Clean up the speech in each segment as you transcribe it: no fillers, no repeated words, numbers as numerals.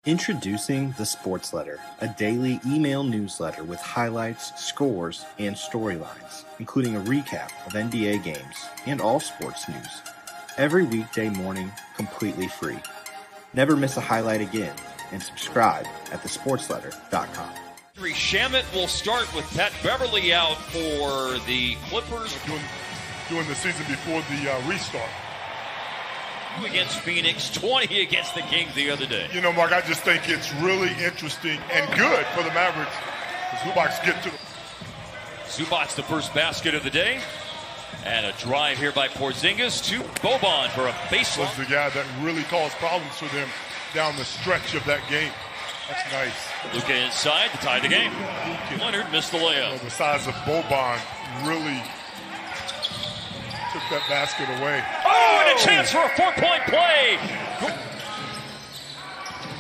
Introducing the Sports Letter, a daily email newsletter with highlights, scores, and storylines, including a recap of NBA games and all sports news. Every weekday morning, completely free. Never miss a highlight again, and subscribe at thesportsletter.com. Shamet will start with Pat Beverly out for the Clippers. Doing the season before the restart. Against Phoenix, 20 against the Kings the other day. You know, Mark, I just think it's really interesting and good for the Mavericks. Zubac get to the... Zubac the first basket of the day. And a drive here by Porzingis to Boban for a baseline. Was the guy that really caused problems for them down the stretch of that game. That's nice. Luka inside to tie the game. Leonard missed the layup. You know, the size of Boban really took that basket away. Oh, and a chance for a 4-point play.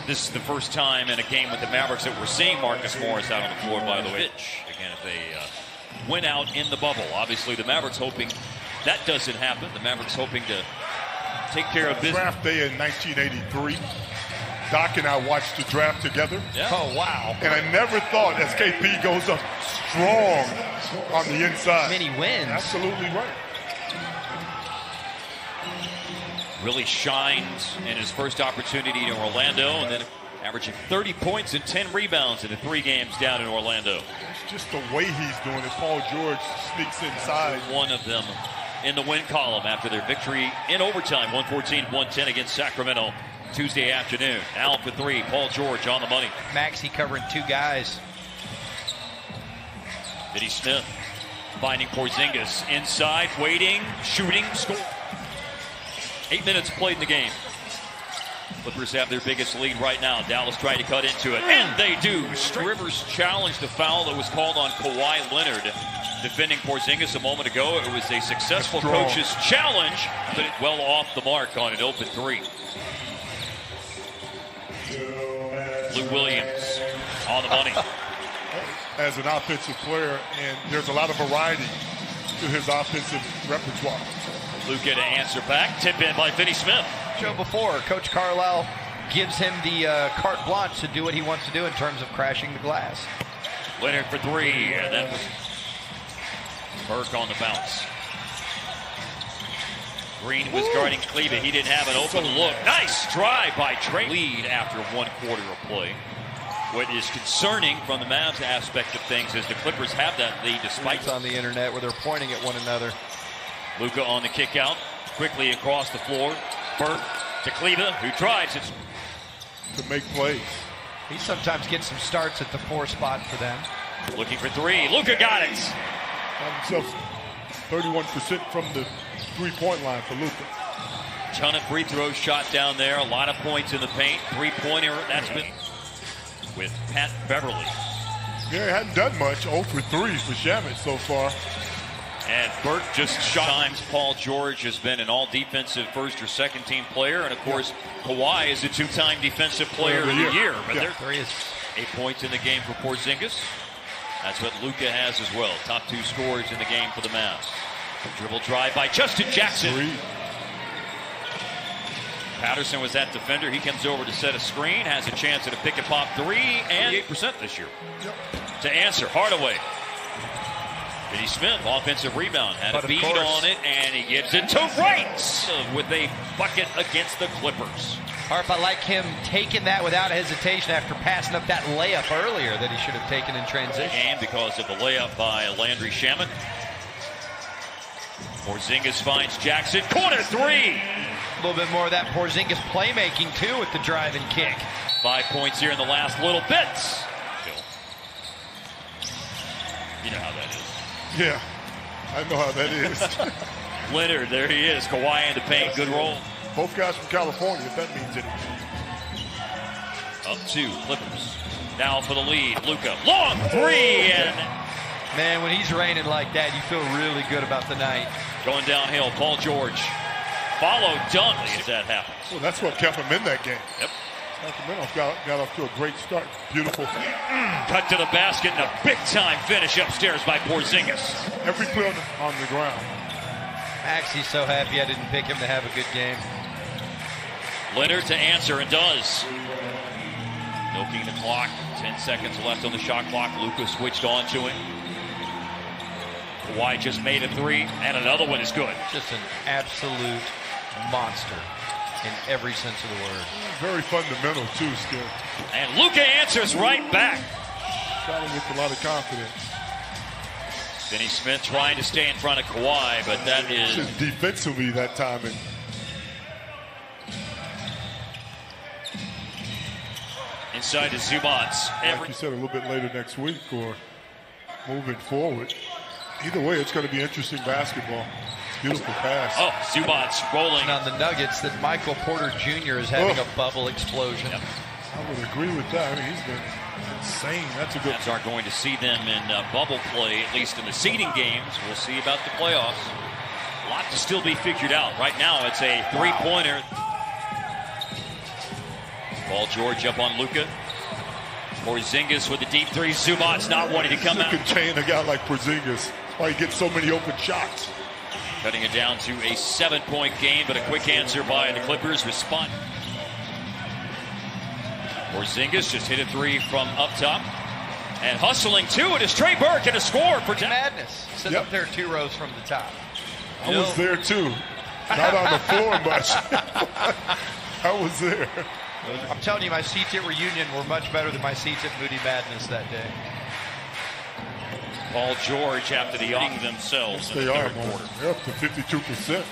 This is the first time in a game with the Mavericks that we're seeing Marcus Morris out on the floor, by the way. Again, if they win out in the bubble. Obviously, the Mavericks hoping that doesn't happen. The Mavericks hoping to take care of business. Draft day in 1983. Doc and I watched the draft together. Yeah. Oh, wow. And I never thought as KP goes up strong on the inside. Many wins. Absolutely right. Really shined in his first opportunity in Orlando, and then averaging 30 points and 10 rebounds in the 3 games down in Orlando. It's just the way he's doing it. Paul George sneaks inside. One of them in the win column after their victory in overtime, 114-110 against Sacramento Tuesday afternoon. Allen for 3, Paul George on the money. Maxi covering 2 guys. Finney-Smith finding Porzingis inside, waiting, shooting, score. 8 minutes played in the game. Clippers have their biggest lead right now. Dallas trying to cut into it, and they do. Rivers challenged the foul that was called on Kawhi Leonard, defending Porzingis a moment ago. It was a successful coach's challenge, but it well off the mark on an open 3. Lou Williams on the money. As an offensive player, and there's a lot of variety to his offensive repertoire. Luka to answer back. Tip in by Finney-Smith. Show before, Coach Carlisle gives him the carte blanche to do what he wants to do in terms of crashing the glass. Leonard for 3, and then Burke on the bounce. Green was guarding Kleber. He didn't have an open look. Nice drive by Trey. Lead after 1 quarter of play. What is concerning from the Mavs aspect of things is the Clippers have that lead despite... It's on the internet where they're pointing at one another. Luka on the kick out, quickly across the floor. Burke to Kleber, who drives it. To make plays. He sometimes gets some starts at the 4 spot for them. Looking for 3. Luka got it. Got himself 31% from the 3-point line for Luka. Ton of free throws shot down there. A lot of points in the paint. 3-pointer, that's been with Pat Beverly. Yeah, he hadn't done much. 0 for 3 for Shamet so far. And Burke just shot times. Paul George has been an all-defensive first or second team player. And, of course, Kawhi is a 2-time defensive player of the year. But there he is. 8 points in the game for Porzingis. That's what Luka has as well. Top 2 scorers in the game for the Mavs. Dribble drive by Justin Jackson. 3. Patterson was that defender. He comes over to set a screen. Has a chance at a pick-and-pop 3. And 8% this year. Yep. To answer, Hardaway. Finney-Smith, offensive rebound, had a bead on it, and he gives it to Wright with a bucket against the Clippers. Harp, I like him taking that without hesitation after passing up that layup earlier that he should have taken in transition. And because of the layup by Landry Shamet. Porzingis finds Jackson, corner 3. A little bit more of that Porzingis playmaking, too, with the drive and kick. 5 points here in the last little bit. You know how that is. Yeah, I know how that is. Leonard, there he is. Kawhi in the paint. Good roll. Both guys from California, if that means anything. Up 2, Clippers. Now for the lead. Luka, long 3. And man, when he's raining like that, you feel really good about the night. Going downhill, Paul George. Follow dunk if that happens. Well, that's what kept him in that game. Yep. Sacramento got off to a great start. Beautiful. Cut to the basket and a big-time finish upstairs by Porzingis. Every play on the ground. Maxi's so happy I didn't pick him to have a good game. Leonard to answer and does. Milking the clock. 10 seconds left on the shot clock. Luka switched on to him. Kawhi just made a three, and another one is good. Just an absolute monster in every sense of the word. Very fundamental, too, Skip. And Luka answers right back. Shot him with a lot of confidence. Finney-Smith trying to stay in front of Kawhi, but that is... Just defensively that time. And inside to Zubac. like you said, a little bit later next week or moving forward. Either way, it's going to be interesting basketball. Beautiful pass. Oh, Zubac rolling. On the Nuggets, that Michael Porter Jr. is having a bubble explosion. Yep. I would agree with that. I mean, he's been insane. That's a good. Cavs aren't going to see them in bubble play, at least in the seeding games. We'll see about the playoffs. A lot to still be figured out. Right now, it's a three-pointer. Paul George up on Luka. Porzingis with the deep three. Zubac not wanting to come out. Contain a guy like Porzingis. Why he gets so many open shots. Cutting it down to a 7-point game, but a quick answer by the Clippers. Respond. Porzingis just hit a three from up top. And hustling to it is Trey Burke, and a score for Madness. Sitting up there 2 rows from the top. I was there too. Not on the floor much. I was there. I'm telling you, my seats at Reunion were much better than my seats at Moody Madness that day. Paul George after the hitting themselves in They the are, third man. quarter. They're up to 52%.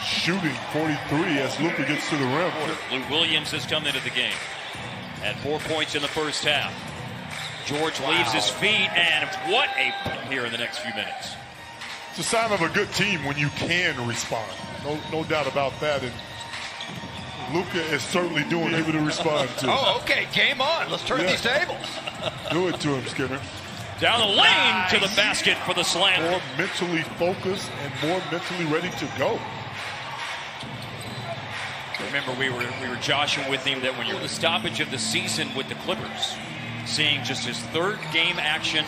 Shooting 43 as Luka gets to the rim. Lou Williams has come into the game. At 4 points in the first half. George leaves his feet, and what a here in the next few minutes. It's a sign of a good team when you can respond. No doubt about that. And Luka is certainly able to respond to. Oh, okay, game on. Let's turn these tables. Do it to him, Skinner. Down the lane to the basket for the slam. More mentally focused and more mentally ready to go. Remember, we were joshing with him that when you're the stoppage of the season with the Clippers, seeing just his third game action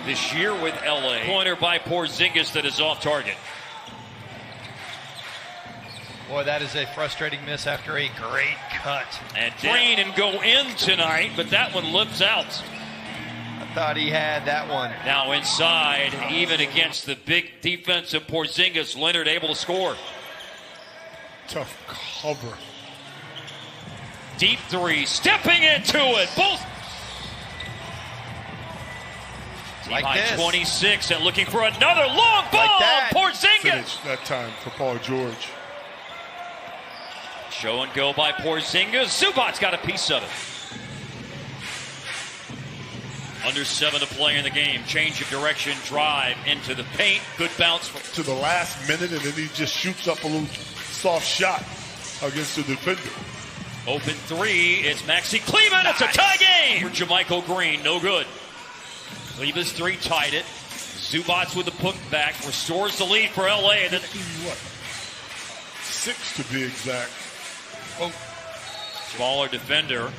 this year with LA. Pointer by Porzingis that is off target. Boy, that is a frustrating miss after a great cut. And drain and go in tonight, but that one lips out. I thought he had that one. Now inside, even against the big defense of Porzingis, Leonard able to score. Tough cover. Deep three, stepping into it. Both. Like High this. 26 and looking for another long ball. Like that. Porzingis. Finish that time for Paul George. Show and go by Porzingis. Zubac's got a piece of it. Under 7 to play in the game. Change of direction, drive into the paint. Good bounce. To the last minute, and then he just shoots up a little soft shot against the defender. Open three. It's Maxi Kleber. It's a tie game for JaMychal Green. No good. Kleber's three tied it. Zubac with the putback restores the lead for LA. And then 6 to be exact. oh, smaller defender.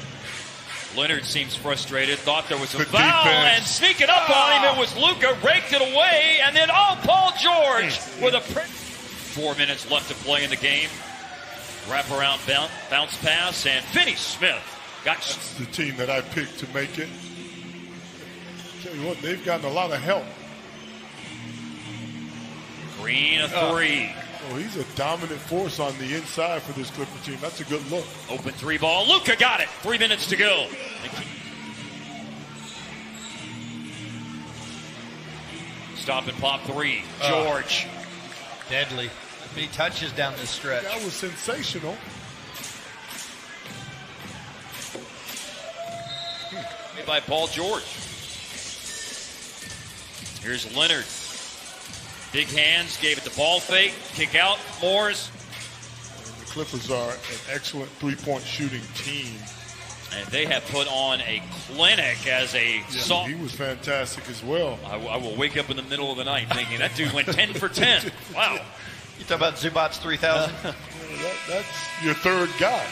Leonard seems frustrated. Thought there was a foul and sneaking up on him. It was Luka. Raked it away. And then Paul George with a 4 minutes left to play in the game. Wraparound bounce pass, and Finney-Smith got. That's the team that I picked to make it. Tell you what, they've gotten a lot of help. Green a three. Oh, he's a dominant force on the inside for this Clipper team. That's a good look. Open three ball. Luka got it. 3 minutes to go. Stop and pop three. George. Deadly. He touches down this stretch. That was sensational. By Paul George. Here's Leonard. Big hands, gave it the ball fake. Kick out, Morris. The Clippers are an excellent three-point shooting team. And they have put on a clinic as a soft. He was fantastic as well. I will wake up in the middle of the night thinking that dude went 10 for 10. Wow. You talk about Zubac's 3,000? That's your third guy.